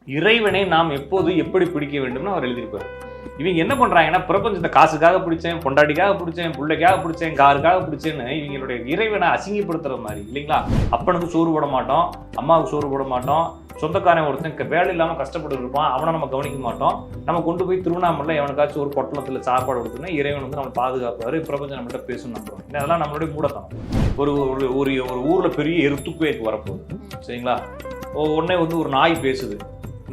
இறைவனை நாம் எப்போது எப்படி பிடிக்க வேண்டும்னு அவர் எழுதியிருப்பார். இவங்க என்ன பண்றாங்கன்னா, பிரபஞ்சத்தை காசுக்காக பிடிச்சேன், பொண்டாட்டிக்காக பிடிச்சேன், பிள்ளைக்காக பிடிச்சேன், காருக்காக பிடிச்சேன்னு இவங்களுடைய இறைவனை அசிங்கப்படுத்துற மாதிரி இல்லைங்களா? அப்பனுக்கு சோறு போட மாட்டோம், அம்மாவுக்கு சோறு போட மாட்டோம், சொந்தக்காரன் ஒருத்தன் வேலை இல்லாமல் கஷ்டப்பட்டு இருப்பான், அவனை நம்ம கவனிக்க மாட்டோம். நம்ம கொண்டு போய் திருவண்ணாமலை எவனுக்காச்சும் ஒரு பொட்டலத்தில் சாப்பாடு கொடுத்தோன்னா இறைவன் வந்து நம்ம பாதுகாப்பாரு, பிரபஞ்சம் நம்மகிட்ட பேசணும் நம்புறோம். அதெல்லாம் நம்மளுடைய மூடத்தனம். ஒரு ஒரு ஊர்ல பெரிய எர்த்துக்குவேக் வரப்போகுது சரிங்களா? உடனே வந்து ஒரு நாய் பேசுது,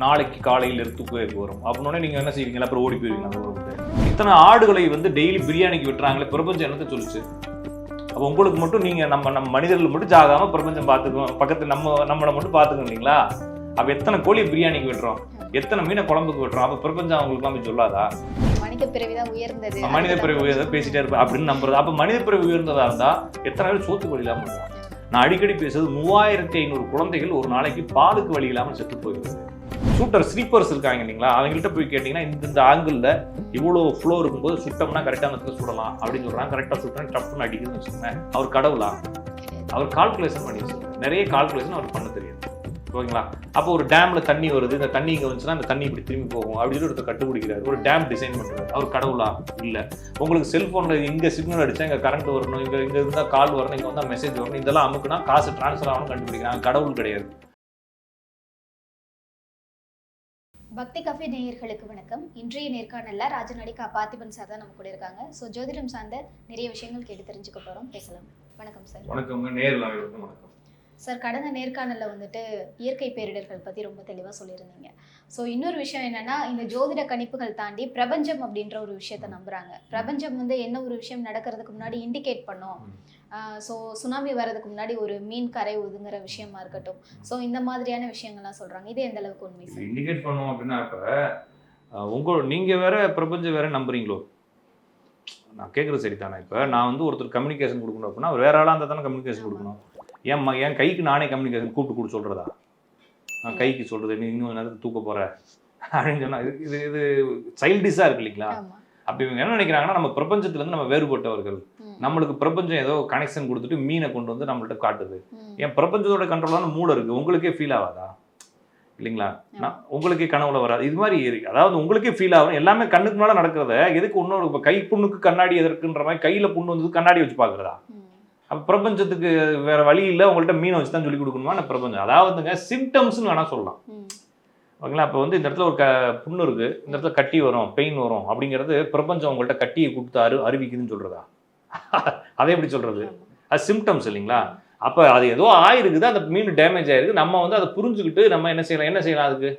நாளைக்கு காலையில் எர்த்துக்குவேக் வரும் அப்படின்னே நீங்க என்ன செய்வீங்களா? அப்புறம் ஓடி போயிருவீங்க அந்த ஊருக்கு. இத்தனை ஆடுகளை வந்து டெய்லி பிரியாணிக்கு விட்டுறாங்களே, பிரபஞ்சம் என்னத்தை சொல்லுச்சு? அப்போ உங்களுக்கு மட்டும் நீங்க நம்ம மனிதர்கள் மட்டும் ஜாகாம பிரபஞ்சம் பார்த்துக்கணும், பக்கத்துல நம்மளை மட்டும் பார்த்துக்கணும் இல்லைங்களா? அப்ப எத்தனை கோழி பிரியாணிக்கு விட்டுறோம், எத்தனை மீனை குழம்புக்கு விட்டுறோம், அப்ப பிரபஞ்சம் அவங்களுக்கு எல்லாம் சொல்லாதா? மனித பிறவிதான் உயர்ந்தது, மனித பிறவி உயர்ந்தது பேசிட்டே இருப்பேன் அப்படின்னு நம்புறது. அப்ப மனித பிறவி உயர்ந்ததா இருந்தா எத்தனை பேர் சோத்துக்கு வழி இல்லாம இருக்காங்க? நான் அடிக்கடி பேசுறது 3500 குழந்தைகள் ஒரு நாளைக்கு பாலுக்கு வழி இல்லாமல் செத்து போயிடுது. ஷூட்டர் ஸ்லீப்பர்ஸ் இருக்காங்க இல்லைங்களா? அவங்கள்ட்ட போய் கேட்டீங்கன்னா இந்த ஆங்கிள் இவ்வளோ ஃப்ளோ இருக்கும்போது சுட்டோம்னா கரெக்டான இடத்துல சுடலாம் அப்படின்னு சொல்றாங்க. கரெக்டாக சுட்டேன் டப்புன்னு அடிக்குதுன்னு வச்சுக்கோங்க. அவர் கடவுளா? அவர் கால்குலேஷன் பண்ணி வச்சுருக்காரு. நிறைய கால்குலேஷன் அவர் பண்ண தெரியாது ஓகேங்களா? அப்போ ஒரு டேம்ல தண்ணி வருது, இந்த தண்ணி இங்கே வந்துச்சுன்னா இந்த தண்ணி இப்படி திரும்பி போகும் அப்படின்னு ஒருத்தர் கண்டுபிடிக்கிறார். ஒரு டேம் டிசைன் பண்ணுறாரு. அவர் கடவுளா? இல்லை. உங்களுக்கு செல்ஃபோனில் இங்கே சிக்னல் அடிச்சா இங்கே கரண்ட் வரணும், இங்கே இருந்தால் கால் வரணும், இங்கே வந்தால் மெசேஜ் வரணும், இதெல்லாம் அமுக்குனா காசு டிரான்ஸ்ஃபர் ஆகணும் கண்டுபிடிக்கிறாங்க. கடவுள் கிடையாது. பக்தி கஃபே நேயர்களுக்கு வணக்கம். இன்றைய நேர்காணல்ல ராஜநடிகா பார்த்திபன் சார் தான் நம்ம கூட இருக்காங்க. ஸோ ஜோதிடம் சார்ந்த நிறைய விஷயங்கள் கேட்டு தெரிஞ்சுக்க போகிறோம், பேசலாம். வணக்கம் சார். வணக்கம். நேரில் வணக்கம் சார். கடந்த நேர்காணலில் வந்துட்டு இயற்கை பேரிடர்கள் பற்றி ரொம்ப தெளிவாக சொல்லியிருந்தீங்க. ஸோ இன்னொரு விஷயம் என்னென்னா, இந்த ஜோதிட கணிப்புகள் தாண்டி பிரபஞ்சம் அப்படின்ற ஒரு விஷயத்த நம்புகிறாங்க. பிரபஞ்சம் வந்து என்ன ஒரு விஷயம் நடக்கிறதுக்கு முன்னாடி இண்டிகேட் பண்ணோம். ஸோ சுனாமி வர்றதுக்கு முன்னாடி ஒரு மீன் கரை ஒதுங்குற விஷயமா இருக்கட்டும். ஸோ இந்த மாதிரியான விஷயங்கள்லாம் சொல்கிறாங்க. இது எந்த அளவுக்கு உண்மை சார்? இண்டிகேட் பண்ணோம் அப்படின்னா இப்போ நீங்கள் வேற பிரபஞ்சம் வேற நம்புறீங்களோ? நான் கேட்குறது சரி தானே? இப்போ நான் வந்து ஒருத்தர் கம்யூனிகேஷன் கொடுக்கணும் அப்படின்னா அவர் வேற ஆளாக இருந்தால் தானே கம்யூனிகேஷன் கொடுக்கணும். என் கைக்கு நானே கம்யூனிகேஷன் கூப்பிட்டு சொல்கிறதா? நான் கைக்கு சொல்கிறது நீ இன்னும் நேரத்தில் தூக்க போகிற அப்படின்னு சொன்னால் இது சைல்டிஷாக இருக்கு இல்லைங்களா? அப்படி இவங்க என்ன நினைக்கிறாங்கன்னா, நம்ம பிரபஞ்சத்துலேருந்து நம்ம வேறுபட்டவர்கள், நம்மளுக்கு பிரபஞ்சம் ஏதோ கனெக்ஷன் கொடுத்துட்டு மீனை கொண்டு வந்து நம்மள்ட்ட காட்டுது. என் பிரபஞ்சத்தோட கண்ட்ரோலான மூளை இருக்குது, உங்களுக்கே ஃபீல் ஆகாதா? இல்லைங்களா? உங்களுக்கே கனவுல வராது இது மாதிரி. அதாவது உங்களுக்கே ஃபீல் ஆகும். எல்லாமே கண்ணுக்கு முன்னால நடக்கிறத எதுக்கு இன்னொரு இப்போ கை புண்ணுக்கு கண்ணாடி எதற்குன்ற மாதிரி கையில் புண்ணு வந்து கண்ணாடி வச்சு பார்க்குறதா? அப்போ பிரபஞ்சத்துக்கு வேற வழி இல்லை, உங்கள்கிட்ட மீனை வச்சு தான் சொல்லி கொடுக்கணுமா நான் பிரபஞ்சம்? அதாவதுங்க சிம்டம்ஸ்னு வேணால் சொல்லலாம் ஓகேங்களா? அப்போ வந்து இந்த இடத்துல ஒரு புண்ணு இருக்குது, இந்த இடத்துல கட்டி வரும், பெயின் வரும் அப்படிங்கிறது பிரபஞ்சம் உங்கள்கிட்ட கட்டியை கொடுத்து அறிவிக்குதுன்னு சொல்கிறதா? அதை எப்படி சொல்கிறது? அது சிம்டம்ஸ் இல்லைங்களா? அப்போ அது ஏதோ ஆயிருக்குது, அந்த மீன் டேமேஜ் ஆயிருக்கு, நம்ம வந்து அதை புரிஞ்சுக்கிட்டு நம்ம என்ன செய்யலாம் அதுக்கு?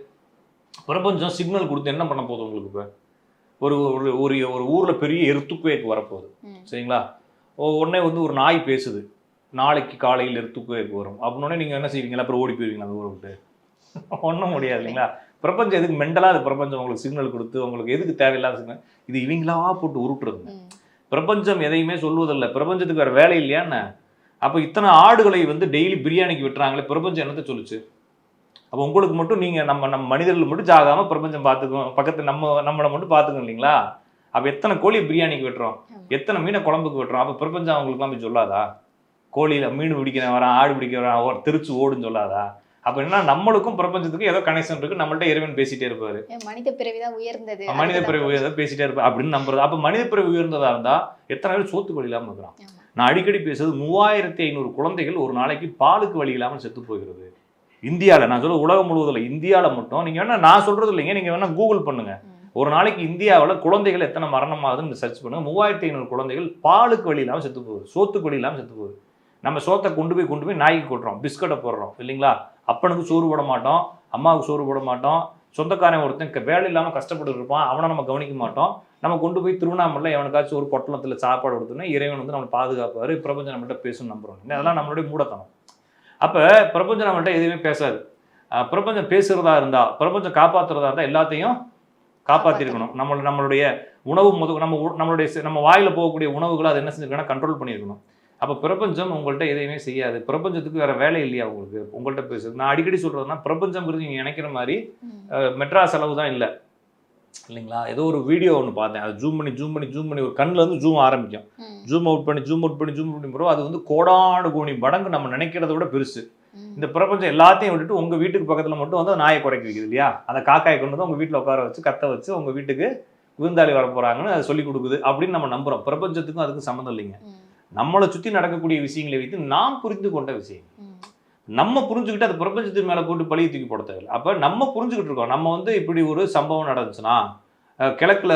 பிரபஞ்சம் சிக்னல் கொடுத்து என்ன பண்ண போகுது உங்களுக்கு? இப்போ ஒரு ஊரில் பெரிய எர்த்துக்குவேக் வரப்போகுது சரிங்களா? உடனே வந்து ஒரு நாய் பேசுது, நாளைக்கு காலையில் எர்த்துக்குவேக் வரும் அப்படின்னே நீங்கள் என்ன செய்வீங்களா? அப்புறம் ஓடி போயிருவீங்க அந்த ஊரை விட்டு. ஒன்றும் முடியாது இல்லைங்களா? பிரபஞ்சம் எதுக்கு மெண்டலாக? அது பிரபஞ்சம் உங்களுக்கு சிக்னல் கொடுத்து உங்களுக்கு எதுக்கு தேவையில்லாத சிக்னல்? இது இவங்களா போட்டு உருட்டுறதுங்க. பிரபஞ்சம் எதையுமே சொல்வதில்லை. பிரபஞ்சத்துக்கு வேறு வேலை இல்லையான்னு. அப்போ இத்தனை ஆடுகளை வந்து டெய்லி பிரியாணிக்கு விட்டுறாங்களே, பிரபஞ்சம் என்னத்தை சொல்லுச்சு? அப்போ உங்களுக்கு மட்டும் நீங்கள் நம்ம மனிதர்கள் மட்டும் ஜாகாமல் பிரபஞ்சம் பார்த்துக்கணும், பக்கத்து நம்மளை மட்டும் பார்த்துக்கணும் இல்லைங்களா? அப்போ எத்தனை கோழி பிரியாணிக்கு விட்டுறோம், எத்தனை மீனை குழம்புக்கு விட்டுறோம், அப்போ பிரபஞ்சம் அவங்களுக்குலாம் போய் சொல்லாதா? கோழியில் மீன் பிடிக்கிறேன் வரான், ஆடு பிடிக்க வரான், திருச்சி ஓடுன்னு சொல்லாதா? அப்போ என்ன, நம்மளுக்கும் பிரபஞ்சத்துக்கும் ஏதோ கனெக்ஷன் இருக்கு, நம்மள்ட்ட இறைவன் பேசிட்டே இருப்பாரு. மனித பிறவிதான் உயர்ந்தது, மனித பிறவி உயர்ந்தது பேசிட்டே இருப்பாரு அப்படின்னு நம்புறது. அப்போ மனித பிறவி உயர்ந்ததா இருந்தா எத்தனை பேர் சோத்துக்கு வழி இல்லாமல் இருக்கிறான்? நான் அடிக்கடி பேசுறது 3500 குழந்தைகள் ஒரு நாளைக்கு பாலுக்கு வழி இல்லாமல் செத்து போகிறது இந்தியாவில். நான் சொல்ல உலகம் முழுவதில், இந்தியாவில் மட்டும். நீங்கள் வேணா நான் சொல்றது இல்லைங்க, நீங்கள் வேணா கூகுள் பண்ணுங்க. ஒரு நாளைக்கு இந்தியாவில் குழந்தைகள் எத்தனை மரணமாகுதுன்னு சர்ச் பண்ணுங்க. 3500 குழந்தைகள் பாலுக்கு வழி இல்லாமல் செத்து போகுது, சோத்துக்கு வழி இல்லாமல் செத்து போகுது. நம்ம சோத்தை கொண்டு போய் நாய்க்கு கொட்டுறோம், பிஸ்கட்டை போடுறோம் இல்லைங்களா? அப்பனுக்கு சோறு போட மாட்டோம், அம்மாவுக்கு சோறு போட மாட்டோம், சொந்தக்காரன் ஒருத்தன் வேலை இல்லாமல் கஷ்டப்பட்டு இருப்பான், அவனை நம்ம கவனிக்க மாட்டோம். நம்ம கொண்டு போய் திருவண்ணாமலை எவனுக்காச்சும் ஒரு பொட்டலத்தில் சாப்பாடு கொடுத்தோன்னா இறைவன் வந்து நம்மளை பாதுகாப்பாரு, பிரபஞ்சம் நம்மள்ட்ட பேசணும்னு நம்புறோம். அதெல்லாம் நம்மளுடைய மூடத்தனம். அப்போ பிரபஞ்சம் நம்மள்ட்ட எதுவுமே பேசாது. பிரபஞ்சம் பேசுகிறதா இருந்தால், பிரபஞ்சம் காப்பாற்றுறதா இருந்தால் எல்லாத்தையும் காப்பாற்றிருக்கணும். நம்மளுடைய உணவு நம்ம வாயில் போகக்கூடிய உணவுகளை அது என்ன செஞ்சிருக்கணும்? கண்ட்ரோல் பண்ணியிருக்கணும். அப்போ பிரபஞ்சம் உங்கள்கிட்ட எதையுமே செய்யாது. பிரபஞ்சத்துக்கு வேற வேலை இல்லையா உங்கள்கிட்ட பேசுறது? நான் அடிக்கடி சொல்றதுன்னா, பிரபஞ்சம்ங்கிறது நீங்கள் நினைக்கிற மாதிரி மெட்ராஸ் அளவு தான் இல்லை இல்லைங்களா? ஏதோ ஒரு வீடியோ ஒன்று பார்த்தேன், அது ஜூம் பண்ணி ஒரு கண்ணில் வந்து ஜூம் ஆரம்பிக்கும், ஜூம் அவுட் பண்ணி போகிறோம். அது வந்து கோடானு கோடி மடங்கு நம்ம நினைக்கிறத விட பெருசு. இந்த பிரபஞ்சம் எல்லாத்தையும் விட்டுட்டு உங்க வீட்டுக்கு பக்கத்துல மட்டும் வந்து நாயை குறைக்க வைக்குது இல்லையா, அந்த காக்காயை கொண்டு வந்து உங்க வீட்டுல உட்கார வச்சு கத்த வச்சு உங்க வீட்டுக்கு விருந்தாளி வர போறாங்கன்னு அதை சொல்லி கொடுக்குது அப்படின்னு நம்ம நம்புறோம். பிரபஞ்சத்துக்கும் அதுக்கும் சம்மந்தம் இல்லைங்க. நம்மளை சுத்தி நடக்கக்கூடிய விஷயங்களை வைத்து நாம் புரிந்து கொண்ட விஷயம் நம்ம புரிஞ்சுக்கிட்டு அது பிரபஞ்சத்தின் மேல போட்டு பழிய தூக்கி போட தேவையில்லை. அப்ப நம்ம புரிஞ்சுக்கிட்டு இருக்கோம், நம்ம வந்து இப்படி ஒரு சம்பவம் நடந்துச்சுன்னா கிழக்குல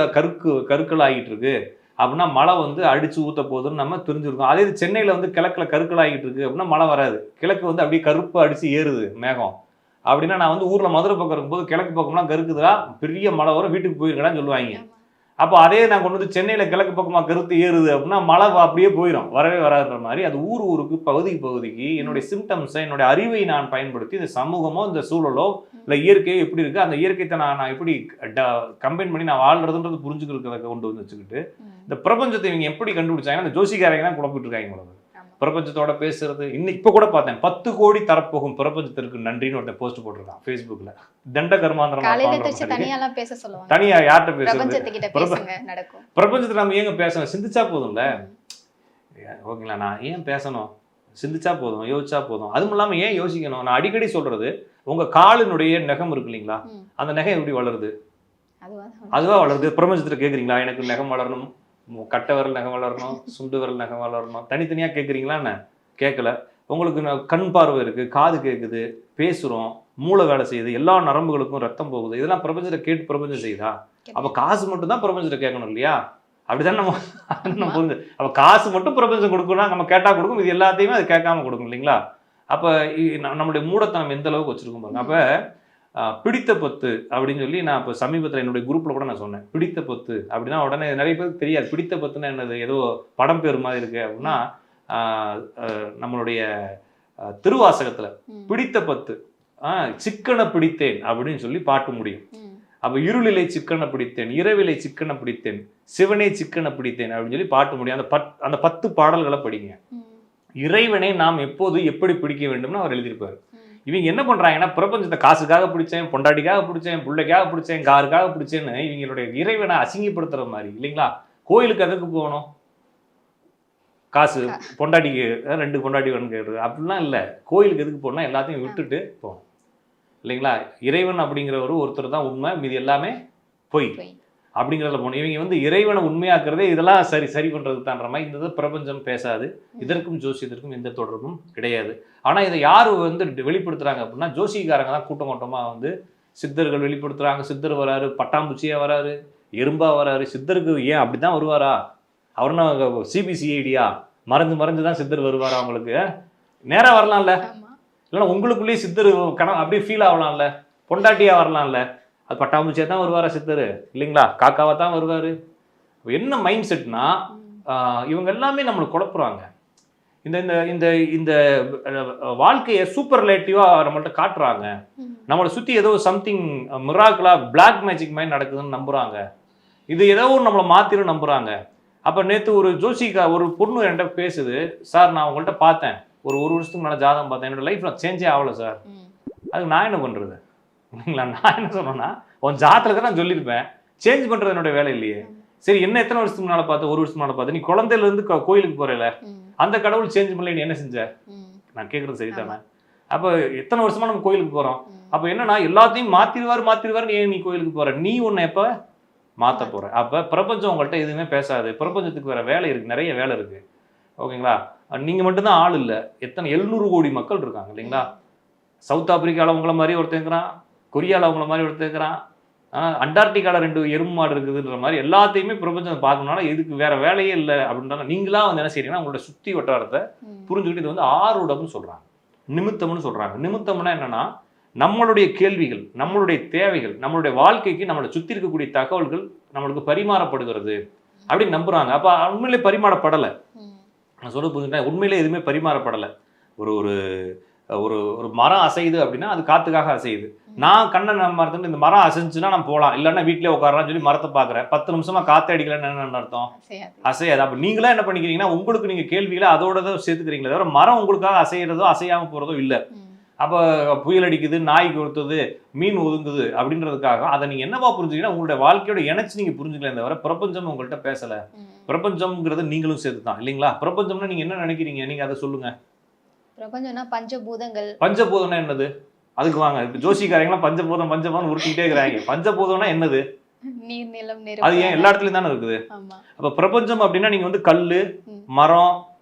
கருக்கள் ஆகிட்டு இருக்கு அப்படின்னா மழை வந்து அடிச்சு ஊத்த போகுதுன்னு நம்ம தெரிஞ்சிருக்கோம். அதே சென்னையில வந்து கிழக்குல கருக்கள் ஆகிட்டு இருக்கு அப்படின்னா மழை வராது, கிழக்கு வந்து அப்படியே கருப்பு அடிச்சு ஏறுது மேகம் அப்படின்னா, நான் வந்து ஊர்ல மதுரை பக்கம் இருக்கும்போது கிழக்கு பக்கம்லாம் கருக்குதா பெரிய மழை வரும் வீட்டுக்கு போயிருக்கடான்னு சொல்லுவாங்க. அப்போ அதே நான் கொண்டு வந்து சென்னையில கிழக்கு பக்கமா கருத்து ஏறுது அப்படின்னா மழை அப்படியே போயிடும், வரவே வராதுன்ற மாதிரி. அது ஊருக்கு பகுதிக்கு என்னுடைய சிம்டம்ஸை என்னுடைய அறிவை நான் பயன்படுத்தி இந்த சமூகமோ இந்த சூழலோ இல்லை இயற்கையோ எப்படி இருக்கு அந்த இயற்கையை நான் எப்படி கம்பைன் பண்ணி நான் வாழ்றதுன்றது புரிஞ்சுக்கிறத கொண்டு வந்து வச்சுக்கிட்டு இந்த பிரபஞ்சத்தை இவங்க எப்படி கண்டுபிடிச்சாங்க, அந்த ஜோசிக்காரங்க தான் குழப்பிட்டு இருக்காங்க உங்களுக்கு. பிரபஞ்சத்தோட பேசுறது இன்னைக்கு இப்போ கூட பார்த்தேன், 10 கோடி தரப்போகும் பிரபஞ்சத்திற்கு நன்றின்னு ஒருத்தன் போஸ்ட் போட்டிருக்கான் Facebookல. தண்ட கர்மாந்திரம் தனியா யார்கிட்ட பேசுறது, பிரபஞ்சத்தை நம்ம ஏங்க பேசணும், சிந்திச்சா போதும்ல. ஓகேங்களா, நான் ஏன் பேசணும், சிந்திச்சா போதும், யோசிச்சா போதும். அதுவும் இல்லாம ஏன் யோசிக்கணும், நான் அடிக்கடி சொல்றது உங்க காலினுடைய நகம் இருக்கு இல்லைங்களா, அந்த நகம் எப்படி வளருது, அதுவா வளருது. பிரபஞ்சத்துல கேக்குறீங்களா எனக்கு நகம் வளரணும், கட்டை விரல் நகம் வளரணும், சுண்டு விரல் நகம் வளரணும், தனித்தனியாக கேட்குறீங்களா என்ன? கேட்கல. உங்களுக்கு கண் பார்வை இருக்குது, காது கேட்குது, பேசுகிறோம், மூளை வேலை செய்யுது, எல்லா நரம்புகளுக்கும் ரத்தம் போகுது, இதெல்லாம் பிரபஞ்சத்தை கேட்டு பிரபஞ்சம் செய்யுதா? அப்போ காசு மட்டும் தான் பிரபஞ்சத்தை கேட்கணும் இல்லையா? அப்படிதான் நம்ம புரிஞ்சு. அப்போ காசு மட்டும் பிரபஞ்சம் கொடுக்கணும், நம்ம கேட்டால் கொடுக்கும், இது எல்லாத்தையுமே அது கேட்காம கொடுக்கும் இல்லைங்களா? அப்போ நம்மளுடைய மூடத்தனம் எந்த அளவுக்கு வச்சுருக்கோம் பாருங்க. அப்போ பிடித்த பத்து அப்படின்னு சொல்லி நான் இப்போ சமீபத்தில் என்னுடைய குரூப்பில் கூட நான் சொன்னேன், பிடித்த பத்து அப்படின்னா உடனே நிறைய பேருக்கு தெரியாது பிடித்த பத்துன்னா என்னது, ஏதோ படம் பேர் மாதிரி இருக்கு அப்படின்னா நம்மளுடைய திருவாசகத்தில் பிடித்த பத்து சிக்கனை பிடித்தேன் அப்படின்னு சொல்லி பாட்டு முடியும். அப்போ இருளிலை சிக்கனை பிடித்தேன், இரவிலை சிக்கனை பிடித்தேன், சிவனை சிக்கனை பிடித்தேன் அப்படின்னு சொல்லி பாட்டு முடியும். அந்த 10 பாடல்களை படிங்க. இறைவனை நாம் எப்போது எப்படி பிடிக்க வேண்டும்னு அவர் எழுதியிருப்பார். இவங்க என்ன பண்றாங்கன்னா பிரபஞ்சத்தை காசுக்காக பிடிச்சேன், பொண்டாட்டிக்காக பிடிச்சேன், பிள்ளைக்காக பிடிச்சேன், காருக்காக பிடிச்சேன்னு இவங்களுடைய இறைவனை அசிங்கப்படுத்துற மாதிரி இல்லைங்களா? கோயிலுக்கு எதுக்கு போகணும், காசு பொண்டாட்டிக்கு 2 பொண்டாட்டி வேணும் கேட்குறது அப்படிலாம் இல்லை. கோயிலுக்கு எதுக்கு போகணும்னா எல்லாத்தையும் விட்டுட்டு போகணும் இல்லைங்களா? இறைவன் அப்படிங்கிறவர் ஒருத்தர் தான் உண்மை, மீது எல்லாமே பொய் அப்படிங்கிறதுல போகணும். இவங்க வந்து இறைவனை உண்மையாக்குறதே இதெல்லாம் சரி பண்றது தான்ற மாதிரி. இந்த பிரபஞ்சம் பேசாது, இதற்கும் ஜோசியத்திற்கும் எந்த தொடர்பும் கிடையாது. ஆனா இதை யாரு வந்து வெளிப்படுத்துறாங்க அப்படின்னா ஜோசிக்காரங்க தான் கூட்டமா வந்து சித்தர்கள் வெளிப்படுத்துறாங்க. சித்தர் வராரு, பட்டாம்பூச்சியா வராரு, எறும்பா வராரு. சித்தருக்கு ஏன் அப்படிதான் வருவாரா? அவர்னா சிபிசிஐடியா மறைஞ்சு தான் சித்தர் வருவாரா? அவங்களுக்கு நேரா வரலாம்ல, இல்லைன்னா உங்களுக்குள்ளேயே சித்தர் அப்படியே ஃபீல் ஆகலாம்ல, பொண்டாட்டியா வரலாம்ல. அது பட்டாம்பூச்சியா தான் வருவாரா சித்தர் இல்லைங்களா? காக்காவா தான் வருவாரு. என்ன மைண்ட் செட்னா இவங்க எல்லாமே நம்மளை குழப்புறாங்க. இந்த இந்த இந்த வாழ்க்கையை சூப்பர் ரிலேட்டிவா நம்மள்ட்ட காட்டுறாங்க. நம்மளை சுத்தி ஏதோ சம்திங் மிராக்கிளா பிளாக் மேஜிக் மாதிரி நடக்குதுன்னு நம்புறாங்க. இது ஏதோ ஒன்று நம்மளை மாத்திரும் நம்புறாங்க. அப்ப நேற்று ஒரு ஒரு பொண்ணு என்கிட்ட பேசுது, சார் நான் உங்கள்கிட்ட பார்த்தேன், ஒரு வருஷத்துக்கு முன்னாடி ஜாதகம் பார்த்தேன், என்னோட லைஃப்ல சேஞ்சே ஆகல சார். அதுக்கு நான் என்ன பண்றது இல்லைங்களா? நான் என்ன சொன்னேன்னா உன் ஜாதகத்தை நான் சொல்லியிருப்பேன், சேஞ்ச் பண்றது என்னோட வேலை இல்லையே. சரி என்ன எத்தனை வருஷத்துக்கு முன்னால பார்த்து, 1 வருஷத்துக்கு முன்னால பார்த்து, நீ குழந்தையில இருந்து கோயிலுக்கு போறல, அந்த கடவுள் சேஞ்ச் பண்ணல, நீ என்ன செஞ்ச? நான் கேட்கறது சரிதானே? அப்ப எத்தனை வருஷமா நம்ம கோயிலுக்கு போறோம். அப்ப என்னன்னா எல்லாத்தையும் மாத்திருவாரு நீ கோயிலுக்கு போற, நீ உன்னை எப்ப மாத்த போற? அப்ப பிரபஞ்சம் உங்கள்கிட்ட எதுவுமே பேசாது. பிரபஞ்சத்துக்கு வேற வேலை இருக்கு, நிறைய வேலை இருக்கு. ஓகேங்களா? நீங்க மட்டும்தான் ஆள் இல்லை, எத்தனை 700 கோடி மக்கள் இருக்காங்க இல்லைங்களா? சவுத் ஆப்பிரிக்காவில் அவங்கள மாதிரி ஒருத்தங்கிறான், கொரியாவில் அவங்கள மாதிரி ஒருத்தங்கிறான், அண்டார்டிகாவில் 2 எறும்பு மாடு இருக்குதுன்ற மாதிரி எல்லாத்தையுமே பிரபஞ்சம் பார்க்கணும்னா இதுக்கு வேற வேலையே இல்லை அப்படின்றாங்க. நீங்களா வந்து என்ன செய்றீங்கன்னா உங்களோட சுத்தி வட்டாரத்தை புரிஞ்சுக்கிட்டு இது வந்து ஆரூடம்னு சொல்றாங்க, நிமித்தம்னு சொல்றாங்க. நிமித்தம்னா என்னன்னா நம்மளுடைய கேள்விகள், நம்மளுடைய தேவைகள், நம்மளுடைய வாழ்க்கைக்கு நம்மளை சுத்தி இருக்கக்கூடிய தகவல்கள் நம்மளுக்கு பரிமாறப்படுகிறது அப்படின்னு நம்புறாங்க. அப்ப உண்மையிலே பரிமாறப்படலை. நான் சொல்ல புரிஞ்சுட்டேன், உண்மையிலே எதுவுமே பரிமாறப்படலை. ஒரு ஒரு ஒரு மரம் அசையுது அப்படின்னா அது காத்துக்காக அசையுது. நான் கண்ணை மரத்துட்டு இந்த மரம் அசைஞ்சுன்னா நான் போகலாம், இல்லைன்னா வீட்டிலே உட்காரலாம் சொல்லி மரத்தை பார்க்குறேன். 10 நிமிஷமா காற்று அடிக்கலன்னு என்ன அர்த்தம்? அசையாது. அப்போ நீங்களா என்ன பண்ணிக்கிறீங்கன்னா உங்களுக்கு நீங்கள் கேள்விகளை அதோட தான் சேர்த்துக்கிறீங்களே தவிர மரம் உங்களுக்காக அசைகிறதோ அசையாமல் போகிறதோ இல்லை. அப்போ புயல் அடிக்குது, நாய் கொடுத்தது, மீன் ஒதுங்குது அப்படின்றதுக்காக அதை நீங்கள் என்னவா புரிஞ்சுக்கிங்கன்னா உங்களுடைய வாழ்க்கையோட இணைச்சு நீங்கள் புரிஞ்சுக்கலாம் தவிர பிரபஞ்சம் உங்கள்கிட்ட பேசலை. பிரபஞ்சம்ங்கிறது நீங்களும் சேர்த்து தான் இல்லைங்களா? பிரபஞ்சம்னா நீங்கள் என்ன நினைக்கிறீங்க? நீங்கள் அதை சொல்லுங்கள். பிரபஞ்சம்னா பஞ்சபூதங்கள். பஞ்சபூதம்னா என்னது? அதுக்கு வாங்க, இப்ப ஜோசிக்காரங்களாம் பஞ்சபூதம் பஞ்சபூதம் உருட்டிக்கிட்டே இருக்கிறாங்க. பஞ்சபூதம்னா என்னது? நீர், நிலம், அது நெருப்பு. ஏன் எல்லா இடத்துலயும் தானே இருக்குது? ஆமா. அப்ப பிரபஞ்சம் அப்படின்னா நீங்க வந்து கல்லு, ம். மரம்,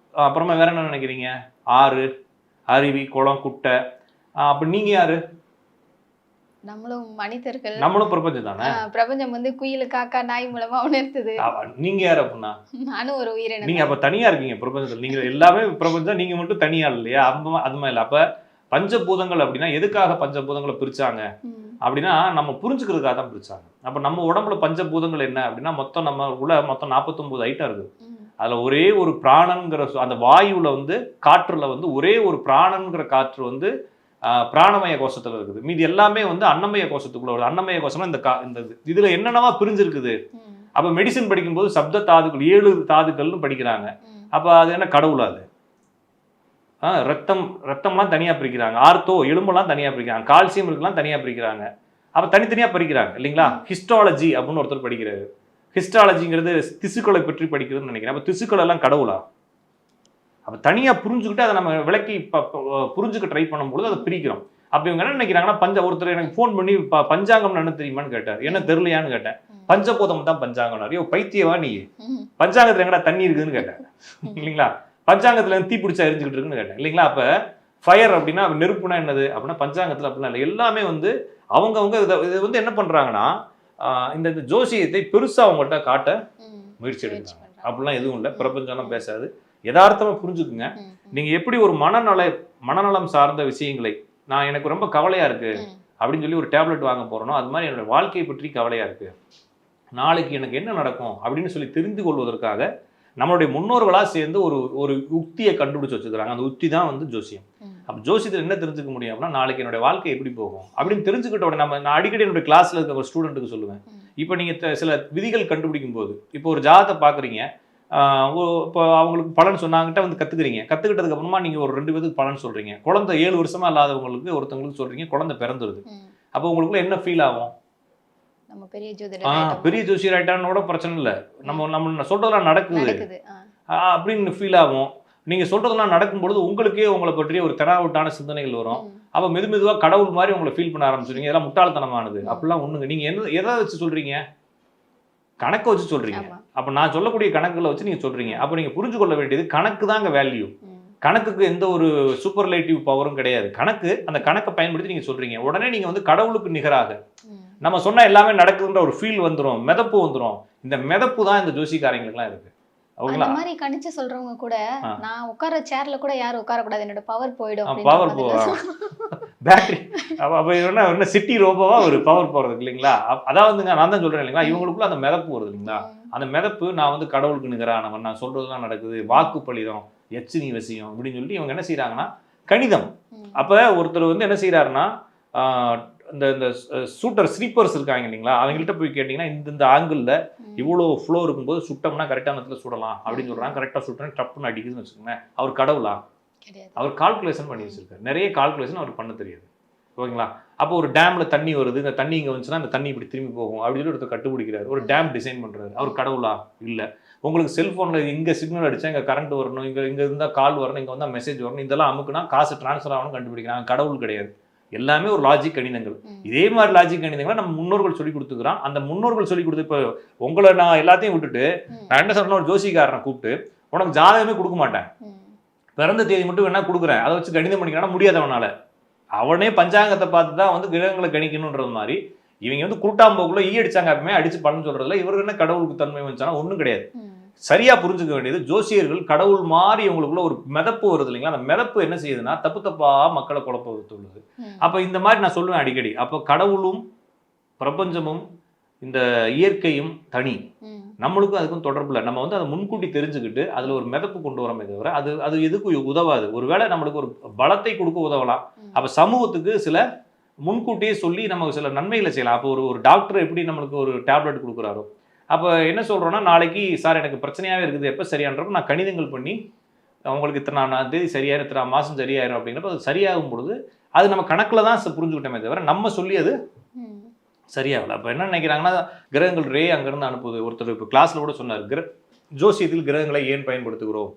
அப்புறமா வேற என்ன நினைக்கிறீங்க? ஆறு, அருவி, குளம், குட்டை. அப்ப நீங்க யாரு? நம்மளும் மனிதர்கள். நம்மளும் பிரபஞ்சம் தானே. பிரபஞ்சம் வந்து குயில், காக்கா, நாய் மூலமா உணர்த்துது. நீங்க யாரு அப்படின்னா? நானும் ஒரு உயிரினம். நீங்க அப்ப தனியா இருக்கீங்க பிரபஞ்சத்துல. நீங்க எல்லாமே பிரபஞ்சம், நீங்க மட்டும் தனியா இல்லையா? அது மாதிரி இல்ல. அப்ப பஞ்சபூதங்கள் அப்படின்னா எதுக்காக பஞ்சபூதங்களை பிரிச்சாங்க அப்படின்னா நம்ம புரிஞ்சுக்கிறதுக்காக தான் பிரிச்சாங்க. அப்ப நம்ம உடம்புல பஞ்சபூதங்கள் என்ன அப்படின்னா மொத்தம் நம்ம உள்ள மொத்தம் 49 ஐட்டம் இருக்குது. அதுல ஒரே ஒரு பிராணன்கிற அந்த வாயுல வந்து காற்றுல வந்து ஒரே ஒரு பிராணன்கிற காற்று வந்து பிராணமய கோஷத்துல இருக்குது. மீதி எல்லாமே வந்து அன்னமய கோஷத்துக்குள்ள வருது. அன்னமய கோஷம்னா இந்த இதுல என்னென்னவா பிரிஞ்சிருக்குது. அப்ப மெடிசன் படிக்கும்போது சப்த தாதுக்கள் 7 தாதுக்கள்னு படிக்கிறாங்க. அப்ப அது என்ன கடவுளா? அது ரத்தம்லாம் தனியா பிரிக்கிறாங்க. ஆர்த்தோ எலும்பெல்லாம் தனியா பிரிக்கிறாங்க. கால்சியம் இருக்கலாம் தனியா பிரிக்கிறாங்க. அப்ப தனித்தனியா பிரிக்கிறாங்க இல்லைங்களா? ஹிஸ்டாலஜி அப்படின்னு ஒருத்தர் படிக்கிறாரு. ஹிஸ்டாலஜிங்கிறது திசுக்களை பற்றி படிக்கிறதுன்னு நினைக்கிறேன். அப்ப திசுக்கள் எல்லாம் கடவுளா? அப்ப தனியா புரிஞ்சுக்கிட்டு அதை நம்ம விளக்கி புரிஞ்சுக்க ட்ரை பண்ணும்போது அதை பிரிக்கிறோம். அப்ப இவங்க என்ன நினைக்கிறாங்கன்னா ஒருத்தர் எனக்கு ஃபோன் பண்ணி பஞ்சாங்கம் என்ன தெரியுமான்னு கேட்டார். என்ன தெரியலையான்னு கேட்டேன். பஞ்சபூதம் தான் பஞ்சாங்கம். ஐயோ பைத்தியவா நீ, பஞ்சாங்கத்துல எங்கடா தண்ணி இருக்குதுன்னு கேட்டேன் இல்லைங்களா? பஞ்சாங்கத்துல தீ பிடிச்சா எரிஞ்சுக்கிட்டு இருக்குன்னு கேட்டேன் இல்லைங்களா? அப்ப ஃபயர் அப்படின்னா நெருப்புனா என்னது அப்படின்னா பஞ்சாங்கத்துல அப்படின்னா இல்லை. எல்லாமே வந்து அவங்கவுங்க இதை வந்து என்ன பண்றாங்கன்னா இந்த ஜோசியத்தை பெருசா அவங்கள்ட்ட காட்ட முயற்சி எடுக்கிறாங்க. அப்படிலாம் எதுவும் இல்லை. பிரபஞ்சம்லாம் பேசாது. யதார்த்தமா புரிஞ்சுக்குங்க. நீங்க எப்படி ஒரு மனநலம் சார்ந்த விஷயங்களை நான் எனக்கு ரொம்ப கவலையா இருக்கு அப்படின்னு சொல்லி ஒரு டேப்லெட் வாங்க போறேனோ அது மாதிரி என்னோட வாழ்க்கையை பற்றி கவலையா இருக்கு, நாளைக்கு எனக்கு என்ன நடக்கும் அப்படின்னு சொல்லி தெரிந்து கொள்வதற்காக நம்மளுடைய முன்னோர்களா சேர்ந்து ஒரு யுக்தியை கண்டுபிடிச்சு வச்சுக்கிறாங்க. அந்த யுக்தி தான் வந்து ஜோசியம். அப்ப ஜோசியத்தில் என்ன தெரிஞ்சுக்க முடியும் அப்படின்னா நாளைக்கு என்னுடைய வாழ்க்கை எப்படி போகும் அப்படின்னு தெரிஞ்சுக்கிட்ட உடனே நான் அடிக்கடி என்னுடைய கிளாஸ்ல இருக்க ஒரு ஸ்டூடெண்ட்டுக்கு சொல்லுவேன். இப்போ நீங்க சில விதிகள் கண்டுபிடிக்கும் போது இப்போ ஒரு ஜாதகத்தை பாக்குறீங்க, இப்போ அவங்களுக்கு பலன் சொன்னாங்கிட்ட வந்து கத்துக்கிட்டதுக்கு அப்புறமா நீங்க ஒரு 2 பேருக்கு பலன் சொல்றீங்க. குழந்தை 7 வருஷமா இல்லாதவங்களுக்கு ஒருத்தவங்களுக்கு சொல்றீங்க குழந்தை பிறந்துருது. அப்போ உங்களுக்குள்ள என்ன ஃபீல் ஆகும்? நம்ம பெரிய ஜோசியர் ஆயிட்டானோட பிரச்சனை இல்லை, நம்ம சொல்றதெல்லாம் நடக்குது அப்படின்னு ஃபீல் ஆகும். நீங்க சொல்றதெல்லாம் நடக்கும்பொழுது உங்களுக்கே உங்களை பற்றிய ஒரு தெனாவட்டான சிந்தனைகள் வரும். அப்ப மெதுவா கடவுள் மாதிரி உங்களை ஃபீல் பண்ண ஆரம்பிச்சுருவீங்க. இதெல்லாம் முட்டாள்தனமானது அப்படிலாம் ஒண்ணுங்க. நீங்க எதை வச்சு சொல்றீங்க? கணக்கை வச்சு சொல்றீங்க. அப்ப நான் சொல்லக்கூடிய கணக்குகளை வச்சு நீங்க சொல்றீங்க. அப்ப நீங்க புரிஞ்சு கொள்ள வேண்டியது கணக்கு தாங்க வேல்யூ. கணக்குக்கு எந்த ஒரு சூப்பர்லேட்டிவ் பவரும் கிடையாது. அந்த கணக்கை பயன்படுத்தி நீங்க சொல்றீங்க. உடனே நீங்க வந்து கடவுளுக்கு நிகராக நம்ம சொன்னா எல்லாமே நடக்குதுன்ற ஒரு ஃபீல் வந்துடும், மிதப்பு வந்துடும். இந்த மிதப்பு தான் இந்த ஜோசிக்காரங்களுக்குலாம் இருக்கு. அந்த மாதிரி கணிச்சு சொல்றவங்க கூட நான் உட்கார சேர்ல கூட யாரும் உட்கார கூடாது, என்னோட பவர் போயிடும். பவர் போகும், பேட்டரி. அப்ப என்ன சிட்டி ரோபோவா ஒரு பவர் போறது இல்லைங்களா? அதான் வந்துங்க நான் தான் சொல்றேன் இல்லைங்களா, இவங்களுக்குள்ள அந்த மிதப்பு வருது இல்லைங்களா? அந்த மிதப்பு நான் வந்து கடவுளுக்கு நிகரானவன், நான் சொல்றதுலாம் நடக்குது, வாக்கு பலிதம், எச்சினி வசியம் அப்படின்னு சொல்லி இவங்க என்ன செய்யறாங்கன்னா கணிதம். அப்ப ஒருத்தர் வந்து என்ன செய்யறாருன்னா இந்த சூட்டர் ஸ்லீப்பர்ஸ் இருக்காங்க இல்லைங்களா, அவங்கள்ட்ட போய் கேட்டிங்கன்னா இந்த ஆங்கிளில் இவ்வளோ ஃப்ளோ இருக்கும்போது சுட்டோம்னா கரெக்டான இடத்துல சுடலாம் அப்படின்னு சொல்கிறாங்க. கரெக்டாக சுட்டோன்னு டப்புன்னு அடிக்குதுன்னு வச்சுக்கோங்க. அவர் கடவுளா? அவர் கால்குலேஷன் பண்ணி வச்சிருக்காரு. நிறைய கால்குலேஷன் அவருக்கு பண்ண தெரியாது. ஓகேங்களா? அப்போ ஒரு டேமில் தண்ணி வருது, இந்த தண்ணி இங்கே வந்துச்சுன்னா இந்த தண்ணி இப்படி திரும்பி போகும் அப்படின்னு சொல்லி ஒருத்தர் கண்டுபிடிக்கிறார். ஒரு டேம் டிசைன் பண்ணுறாரு. அவர் கடவுளா? இல்லை. உங்களுக்கு செல்ஃபோனில் இங்கே சிக்னல் அடித்தா இங்கே கரண்ட் வரணும், இங்கே இருந்தால் கால் வரணும், இங்கே வந்தால் மெசேஜ் வரணும், இதெல்லாம் அமுக்குனா காசு ட்ரான்ஸ்ஃபர் ஆகணும் கண்டுபிடிக்கிறாங்க. கடவுள் கிடையாது. எல்லாமே ஒரு லாஜிக் கணிதங்கள். இதே மாதிரி லாஜிக் கணிதங்களை நம்ம முன்னோர்கள் சொல்லி கொடுத்துக்கிறான். அந்த முன்னோர்கள் சொல்லி கொடுத்து இப்போ உங்களை நான் எல்லாத்தையும் விட்டுட்டு நான் என்ன சொல்றேன், ஒரு ஜோசிக்காரனை கூப்பிட்டு உனக்கு ஜாதகமே கொடுக்க மாட்டேன், பிறந்த தேதி மட்டும் வேணா கொடுக்குறேன், அதை வச்சு கணிதம் பண்ணிக்கிறானா முடியாதவனால. அவனே பஞ்சாங்கத்தை பார்த்து தான் வந்து கிரகங்களை கணிக்கணுன்றது மாதிரி இவங்க வந்து குருட்டாம்போக்குள்ள அடிச்சாங்க அப்பமே அடிச்சு பண்ணு சொல்றதுல இவரு என்ன கடவுளுக்கு தன்மை வந்துச்சானா ஒன்றும் கிடையாது. சரியா புரிஞ்சுக்க வேண்டியது ஜோசியர்கள் கடவுள் மாதிரி இவங்களுக்குள்ள ஒரு மிதப்பு வருது இல்லைங்களா? அந்த மிதப்பு என்ன செய்யுதுன்னா தப்பா மக்களை குழப்ப வைத்துள்ளது. அப்ப இந்த மாதிரி நான் சொல்லுவேன் அடிக்கடி. அப்ப கடவுளும் பிரபஞ்சமும் இந்த இயற்கையும் தனி, நம்மளுக்கும் அதுக்கும் தொடர்பு இல்லை. நம்ம வந்து அதை முன்கூட்டி தெரிஞ்சுக்கிட்டு அதுல ஒரு மிதப்பு கொண்டு வரோமே தவிர அது எதுக்கு உதவாது. ஒருவேளை நம்மளுக்கு ஒரு பலத்தை கொடுக்க உதவலாம். அப்ப சமூகத்துக்கு சில முன்கூட்டியே சொல்லி நம்ம சில நன்மைகளை செய்யலாம். அப்போ ஒரு டாக்டர் எப்படி நம்மளுக்கு ஒரு டேப்லெட் கொடுக்குறாரோ, அப்போ என்ன சொல்கிறோன்னா நாளைக்கு சார் எனக்கு பிரச்சனையாகவே இருக்குது, எப்போ சரியான்றப்ப நான் கணிதங்கள் பண்ணி அவங்களுக்கு இத்தனை தேதி சரியாயிரும், இத்தனை மாதம் சரியாயிரும் அப்படிங்கிறப்ப அது சரியாகும் பொழுது அது நம்ம கணக்கில் தான் புரிஞ்சுக்கிட்டோமே தவிர நம்ம சொல்லி அது சரியாகல. அப்போ என்ன நினைக்கிறாங்கன்னா கிரகங்கள் ரே அங்கேருந்து அனுப்புது. ஒருத்தர் இப்போ கிளாஸில் கூட சொன்னார், ஜோசியத்தில் கிரகங்களை ஏன் பயன்படுத்துகிறோம்,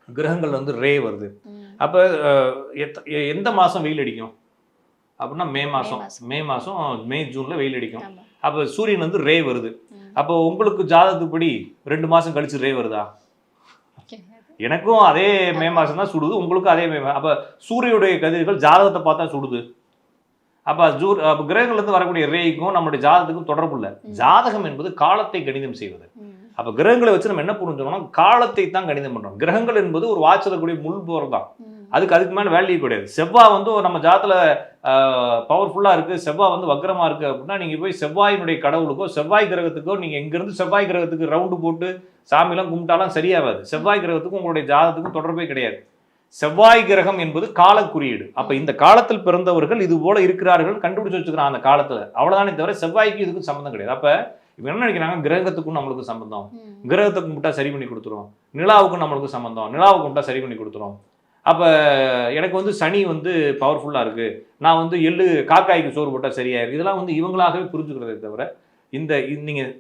கிரகங்கள் வந்து ரே வருது. அப்போ எந்த மாதம் வெயில் அடிக்கும் அப்படின்னா மே மாதம் மே ஜூனில் வெயில் அடிக்கும். ஆமா. அப்போ சூரியன் வந்து ரே வருது. அப்போ உங்களுக்கு ஜாதகத்துப்படி 2 மாதம் கழிச்சு ரே வருதா? எனக்கும் அதே மே மாதம் தான் சுடுது, உங்களுக்கும் அதே அப்போ சூரியனுடைய கதிர்கள் ஜாதகத்தை பார்த்தா சுடுது. அப்போ அப்போ கிரகங்கள்லேருந்து வரக்கூடிய ரேக்கும் நம்மளுடைய ஜாதகத்துக்கும் தொடர்பு இல்லை. ஜாதகம் என்பது காலத்தை கணிதம் செய்வது. அப்போ கிரகங்களை வச்சு நம்ம என்ன புரிஞ்சுக்கணும், காலத்தை தான் கணிதம் பண்ணுறோம். கிரகங்கள் என்பது ஒரு வாட்சக்கூடிய முள் போர் தான், அதுக்கு மேலே வேல்யூ கிடையாது. செவ்வாய் வந்து நம்ம ஜாதத்தில் பவர்ஃபுல்லாக இருக்குது, செவ்வாய் வந்து வக்ரமாக இருக்குது அப்படின்னா நீங்கள் போய் செவ்வாயினுடைய கடவுளுக்கோ செவ்வாய் கிரகத்துக்கோ நீங்கள் இங்கேருந்து செவ்வாய் கிரகத்துக்கு ரவுண்டு போட்டு சாமிலாம் கும்பிட்டாலாம் சரியாகாது. செவ்வாய் கிரகத்துக்கும் உங்களுடைய ஜாதகத்துக்கும் தொடர்பே கிடையாது. செவ்வாய் கிரகம் என்பது கால குறியீடு. அப்போ இந்த காலத்தில் பிறந்தவர்கள் இது போல இருக்கிறார்கள் கண்டுபிடிச்சு வச்சுக்கிறான் அந்த காலத்தில், அவ்வளோதானே தவிர செவ்வாய்க்கு இதுக்கும் சம்மந்தம் கிடையாது. அப்போ இவங்க என்ன நினைக்கிறாங்க, கிரகத்துக்கும் நம்மளுக்கு சம்பந்தம், கிரகத்தை கும்பிட்டா சரி பண்ணி கொடுத்துரும், நிலாவுக்கும் நம்மளுக்கு சம்பந்தம், நிலாவை கும்பிட்டா சரி பண்ணி கொடுத்துரும். அப்போ எனக்கு வந்து சனி வந்து பவர்ஃபுல்லாக இருக்குது, நான் வந்து காக்காய்க்கு சோறு போட்டால் சரியாயிருக்கு. இதெல்லாம் வந்து இவங்களாகவே புரிஞ்சுக்கிறதே தவிர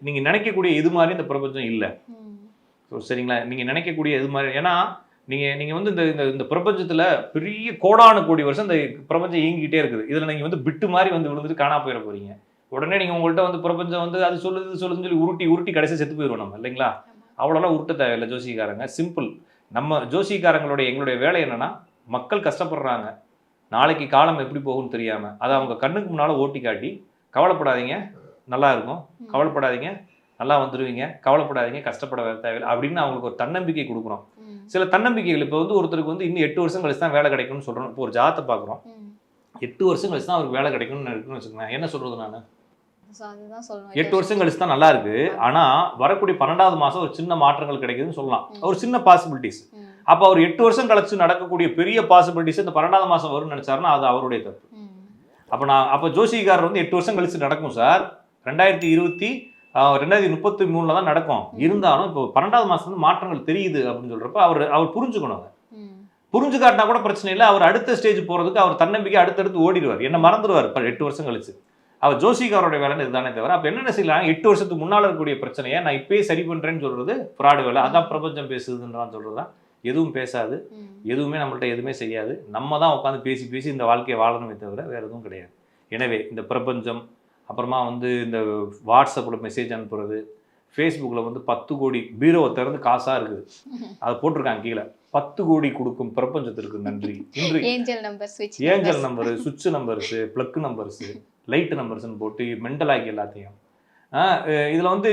நீங்கள் நினைக்கக்கூடிய இது மாதிரி இந்த பிரபஞ்சம் இல்லை. சரிங்களா? நீங்கள் நினைக்கக்கூடிய இது மாதிரி, ஏன்னா நீங்கள் வந்து இந்த பிரபஞ்சத்தில் பெரிய கோடானு கோடி வருஷம் இந்த பிரபஞ்சம் இயங்கிக்கிட்டே இருக்குது. இதில் நீங்கள் வந்து பிட்டு மாதிரி வந்து விழுந்துட்டு காணா போயிட போகிறீங்க. உடனே நீங்கள் உங்கள்கிட்ட வந்து பிரபஞ்சம் வந்து அது சொல்லுதுன்னு சொல்லி உருட்டி கடைசி செத்து போயிடுவோம் நம்ம, இல்லைங்களா? அவ்வளோலாம் உருட்ட தேவையில்லை ஜோசிக்காரங்க. சிம்பிள். நம்ம எங்களுடைய வேலை என்னன்னா, மக்கள் கஷ்டப்படுறாங்க, நாளைக்கு காலம் எப்படி போகும்னு தெரியாமல் அதை அவங்க கண்ணுக்கு முன்னால் ஓட்டி காட்டி, கவலைப்படாதீங்க நல்லா இருக்கும், கவலைப்படாதீங்க நல்லா வந்துடுவீங்க, கவலைப்படாதீங்க கஷ்டப்பட தேவையில்லை அப்படின்னு அவங்களுக்கு ஒரு தன்னம்பிக்கை கொடுக்குறோம். சில தன்னம்பிக்கைகள் இப்போ வந்து ஒருத்தருக்கு வந்து இன்னும் 8 வருஷம் கழிச்சு தான் வேலை கிடைக்கும்னு சொல்கிறோம். இப்போ ஒரு ஜாதத்தை பார்க்குறோம், 8 வருஷம் கழிச்சு தான் அவருக்கு வேலை கிடைக்கும்னு இருக்குன்னு வச்சுக்கோங்க. என்ன சொல்கிறது நான்? 8 வருஷம் கழிச்சு தான் நல்லா இருக்கு, ஆனால் வரக்கூடிய 12வது மாதம் ஒரு சின்ன மாற்றங்கள் கிடைக்குதுன்னு சொல்லலாம், ஒரு சின்ன பாசிபிலிட்டிஸ். அப்போ அவர் 8 வருஷம் கழிச்சு நடக்கக்கூடிய பெரிய பாசிபிலிட்டிஸ் இந்த 12வது மாதம் வரும்னு நினைச்சாருன்னா அது அவருடைய தப்பு. அப்போ ஜோசிகாரர் வந்து 8 வருஷம் கழிச்சு நடக்கும் சார், 2033 தான் நடக்கும், இருந்தாலும் இப்போ 12வது மாதம் வந்து மாற்றங்கள் தெரியுது அப்படின்னு சொல்றப்ப அவர் புரிஞ்சுக்கணும். புரிஞ்சுக்காட்டினா கூட பிரச்சனை இல்லை, அவர் அடுத்த ஸ்டேஜ் போறதுக்கு அவர் தன்னம்பிக்கை அடுத்தடுத்து ஓடிடுவார், என்ன மறந்துடுவார் 8 வருஷம் கழிச்சு. அவர் ஜோசிகாரோட வேலைன்னு இதுதானே தவிர அப்போ என்னென்ன செய்யலாம், 8 வருஷத்துக்கு முன்னால் இருக்கக்கூடிய பிரச்சனையை நான் இப்பயே சரி பண்றேன்னு சொல்றது ஃப்ராடு வேலை. அதான் பிரபஞ்சம் பேசுதுன்னு சொல்றதுதான். எதுவும் பேசாது, எதுவுமே நம்மள்ட்ட எதுவுமே செய்யாது, நம்ம தான் உட்காந்து பேசி இந்த வாழ்க்கையை வாழணுமே தவிர வேற எதுவும் கிடையாது. எனவே இந்த பிரபஞ்சம், அப்புறமா வந்து இந்த வாட்ஸ்அப்பில் மெசேஜ் அனுப்புறது, ஃபேஸ்புக்கில் வந்து 10 கோடி பீரோவை திறந்து காசாக இருக்குது, அதை போட்டிருக்காங்க கீழே, 10 கோடி கொடுக்கும் பிரபஞ்சத்திற்கு நன்றி. இன்று ஏஞ்சல் நம்பரு, சுவிட்ச் நம்பர்ஸு, ப்ளக் நம்பர்ஸு, லைட் நம்பர்ஸ்ன்னு போட்டு மெண்டலாக்கி எல்லாத்தையும். இதில் வந்து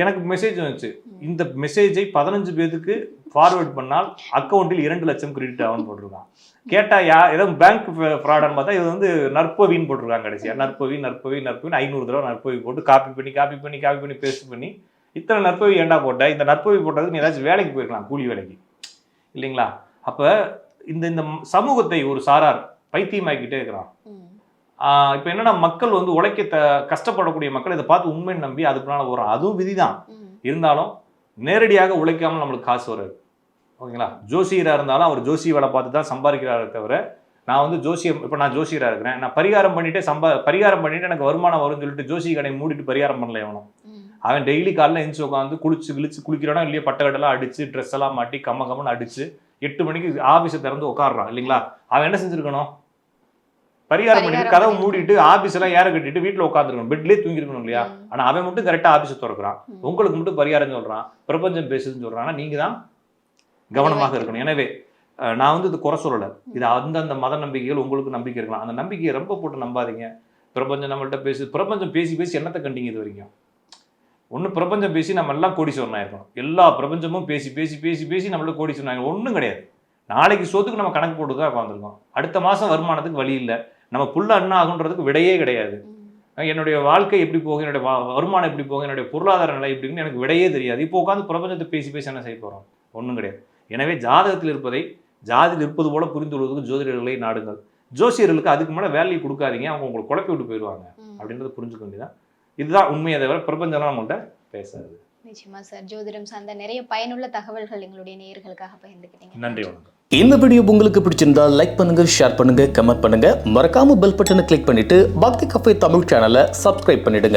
எனக்கு மெசேஜ் வந்துச்சு, இந்த மெசேஜை 15 பேருக்கு ஃபார்வேர்ட் பண்ணால் அக்கௌண்ட்டில் 2 லட்சம் கிரெடிட் ஆகும்னு போட்டிருக்கான். கேட்டால் ஏதோ பேங்க் ஃப்ராடான்னு பார்த்தா இது வந்து நற்பவின்னு போட்டிருக்காங்க. கடைசியாக நற்பவி 500 தடவை நற்பவி போட்டு காப்பி பண்ணி பேஸ்ட் பண்ணி, இத்தனை நற்பவி ஏண்டா போட்ட, இந்த நற்பவி போட்டதுக்கு நீ ஏதாச்சும் வேலைக்கு போயிருக்கலாம், கூலி வேலைக்கு, இல்லைங்களா? அப்போ இந்த சமூகத்தை ஒரு சாரார் பைத்தியமாக்கிட்டே இருக்கிறான். இப்போ என்னன்னா, மக்கள் வந்து கஷ்டப்படக்கூடிய மக்கள் இதை பார்த்து உண்மைன்னு நம்பி அதுக்குனால வரும், அதுவும் விதிதான். இருந்தாலும் நேரடியாக உழைக்காமல் நம்மளுக்கு காசு வராது, ஓகேங்களா? ஜோசியராக இருந்தாலும் அவர் ஜோசி வேலை பார்த்து தான் சம்பாதிக்கிறாரே தவிர, நான் வந்து இப்போ நான் ஜோசியராக இருக்கிறேன், நான் பரிகாரம் பண்ணிட்டு எனக்கு வருமானம் வரும்னு சொல்லிட்டு ஜோசி கடை மூடிட்டு பரிகாரம் பண்ணல எவனும். அவன் டெய்லி காலையில் எழுந்து உட்காந்து குளிக்கிறானோ இல்லையா, பட்டக்கட்டெல்லாம் அடிச்சு ட்ரெஸ் எல்லாம் மாட்டி கம்மன்னு அடிச்சு 8 மணிக்கு ஆஃபீஸை திறந்து உட்காடுறான், இல்லைங்களா? அவன் என்ன செஞ்சிருக்கணும், பரிகாரம் பண்ணிட்டு கதவை மூடிட்டு ஆபீஸ் எல்லாம் ஏற கட்டிட்டு வீட்டுல உட்காந்துருக்கணும், பெட்லேயே தூங்கிருக்கணும், இல்லையா? ஆனா அவன் மட்டும் கரெக்டா ஆபீஸை திறக்கிறான், உங்களுக்கு மட்டும் பரிகாரம் சொல்றான், பிரபஞ்சம் பேசுதுன்னு சொல்றான்னா நீங்க தான் கவனமாக இருக்கணும். எனவே நான் வந்து இது குறை சொல்லலை, இது அந்தந்த மத நம்பிக்கைகள் உங்களுக்கு நம்பிக்கை இருக்கலாம், அந்த நம்பிக்கையை ரொம்ப போட்டு நம்பாதீங்க. பிரபஞ்சம் நம்மள்ட்ட பிரபஞ்சம் பேசி என்னத்தை கண்டிங்க இது வரைக்கும்? ஒன்று பிரபஞ்சம் பேசி நம்ம எல்லாம் கோடீஸ்வரனா இருக்கணும், எல்லா பிரபஞ்சமும் பேசி நம்மள கோடீஸ்வரனா ஒன்றும் கிடையாது. நாளைக்கு சோத்துக்கு நம்ம கணக்கு போட்டு தான் உட்காந்துருக்கோம், அடுத்த மாதம் வருமானத்துக்கு வழி இல்லை, நம்ம புல்ல அண்ணா ஆகுன்றதுக்கு விடையே கிடையாது. என்னுடைய வாழ்க்கை எப்படி போகும், என்னுடைய வருமானம் எப்படி போகும், என்னுடைய பொருளாதார நிலை எப்படின்னு எனக்கு விடையே தெரியாது. இப்போ உட்காந்து பிரபஞ்சத்தை பேசி என்ன செய்ய போகிறோம்? ஒன்றும் கிடையாது. எனவே ஜாதகத்தில் இருப்பதை ஜாதியில் இருப்பது போல புரிந்து கொள்வதற்கு ஜோதிடர்களை நாடுங்கள். ஜோசியர்களுக்கு அதுக்கு மேலே வேல்யூ கொடுக்காதீங்க, அவங்க உங்களுக்கு குழப்பி விட்டு போயிடுவாங்க அப்படின்றத புரிஞ்சுக்க வேண்டியதான். இதுதான் உண்மையை தவிர பிரபஞ்சம்லாம் நம்மள்கிட்ட பேசாது. நிச்சயமா சார், ஜோதிடம் சார்ந்த நிறைய பயனுள்ள தகவல்கள் எங்களுடைய நேயர்களுக்காக பகிர்ந்துக்கிட்டீங்க. நன்றி, வணக்கம். இந்த வீடியோ உங்களுக்கு பிடிச்சிருந்தா லைக் பண்ணுங்க, ஷேர் பண்ணுங்க, கமெண்ட் பண்ணுங்க, மறக்காம பெல் பட்டனை கிளிக் பண்ணிட்டு பக்தி கஃபே தமிழ் சேனலை சப்ஸ்கிரைப் பண்ணிடுங்க.